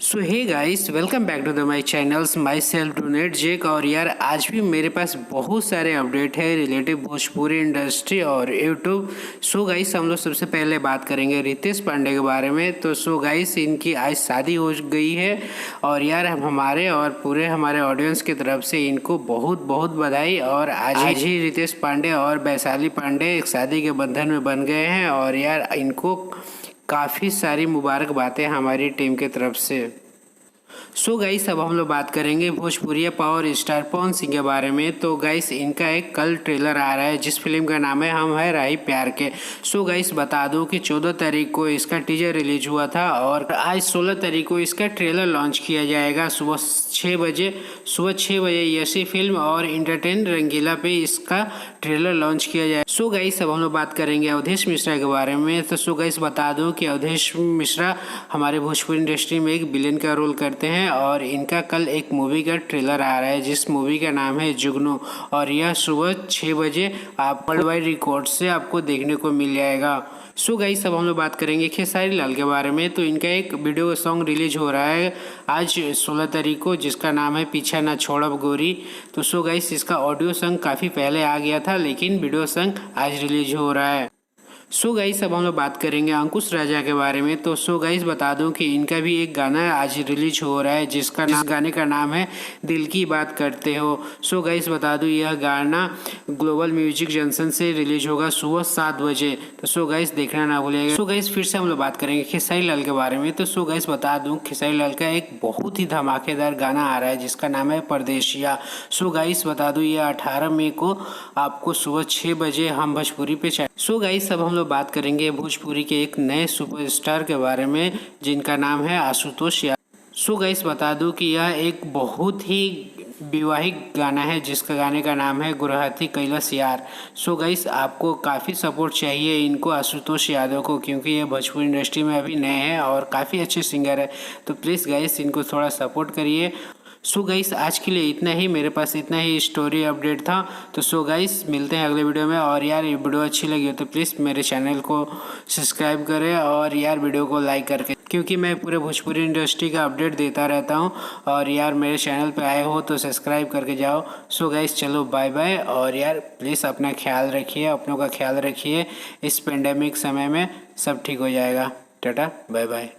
So hey guys, welcome back to the my channels. Myself donate Jake. और यार आज भी मेरे पास बहुत सारे अपडेट है रिलेटिव भोजपुरी इंडस्ट्री और यूट्यूब। सो गाइस, हम लोग सबसे पहले बात करेंगे रितेश पांडे के बारे में। तो सो गाइस, इनकी आज शादी हो गई है और यार हमारे और पूरे हमारे ऑडियंस की तरफ से इनको बहुत बहुत बधाई। और आज ही रितेश पांडे और वैशाली पांडे एक शादी के बंधन में बन गए हैं और यार इनको काफ़ी सारी मुबारक बातें हमारी टीम की तरफ से। सो गाइस, अब हम लोग बात करेंगे भोजपुरिया पावर स्टार पवन सिंह के बारे में। तो गाइस, इनका एक कल ट्रेलर आ रहा है जिस फिल्म का नाम है हम है राही प्यार के। सो गाइस, बता दूं कि 14 तारीख को इसका टीजर रिलीज हुआ था और आज 16 तारीख को इसका ट्रेलर लॉन्च किया जाएगा सुबह 6 बजे। यसी फिल्म और इंटरटेन रंगीला पे इसका ट्रेलर लॉन्च किया जाए। सो गाइस, अब हम लोग बात करेंगे अवधेश मिश्रा के बारे में। तो सो गाइस, बता दूं कि अवधेश मिश्रा हमारे भोजपुरी इंडस्ट्री में एक विलेन का रोल करते हैं और इनका कल एक मूवी का ट्रेलर आ रहा है जिस मूवी का नाम है जुगनू। और यह सुबह 6 बजे आप वर्ल्ड वाइड रिकॉर्ड से आपको देखने को मिल जाएगा। सो गाइस, अब हम लोग बात करेंगे खेसारी लाल के बारे में। तो इनका एक वीडियो सॉन्ग रिलीज हो रहा है आज 16 तारीख को जिसका नाम है पीछा ना छोड़ब गोरी। तो सो गाइस, इसका ऑडियो सॉन्ग काफ़ी पहले आ गया था लेकिन वीडियो सॉन्ग आज रिलीज हो रहा है। सो गाइस, अब हम लोग बात करेंगे अंकुश राजा के बारे में। तो सो गाइस, बता दूं कि इनका भी एक गाना आज रिलीज हो रहा है जिस गाने का नाम है दिल की बात करते हो। सो गाइस, बता दूं यह गाना ग्लोबल म्यूजिक जंक्शन से रिलीज होगा सुबह 7 बजे। तो सो गाइस, देखना ना भूलिएगा। सो गाइस, फिर से हम लोग बात करेंगे खेसारी लाल के बारे में। तो सो गाइस, बता दूं खेसारी लाल का एक बहुत ही धमाकेदार गाना आ रहा है जिसका नाम है परदेसिया। सो गाइस, बता दूं यह 18 मई को आपको सुबह 6 बजे हम भोजपुरी पे। सो गाइस, अब हम लोग बात करेंगे भोजपुरी के एक नए सुपरस्टार के बारे में जिनका नाम है आशुतोष यादव। सो गाइस, बता दूं कि यह एक बहुत ही वैवाहिक गाना है जिसका गाने का नाम है गुरहथी कैलाश यार। सो गाइस, आपको काफ़ी सपोर्ट चाहिए इनको आशुतोष यादव को क्योंकि ये भोजपुरी इंडस्ट्री में अभी नए हैं और काफ़ी अच्छे सिंगर है। तो प्लीज़ गाइस, इनको थोड़ा सपोर्ट करिए। सो गाइस, आज के लिए इतना ही। मेरे पास इतना ही स्टोरी अपडेट था। तो सो गाइस, मिलते हैं अगले वीडियो में। और यार ये वीडियो अच्छी लगी हो तो प्लीज़ मेरे चैनल को सब्सक्राइब करें और यार वीडियो को लाइक करके, क्योंकि मैं पूरे भोजपुरी इंडस्ट्री का अपडेट देता रहता हूँ। और यार मेरे चैनल पे आए हो तो सब्सक्राइब करके जाओ। सो गाइस, चलो बाय बाय। और यार प्लीज़ अपना ख्याल रखिए, अपनों का ख्याल रखिए। इस पेंडेमिक समय में सब ठीक हो जाएगा। Tata, bye bye.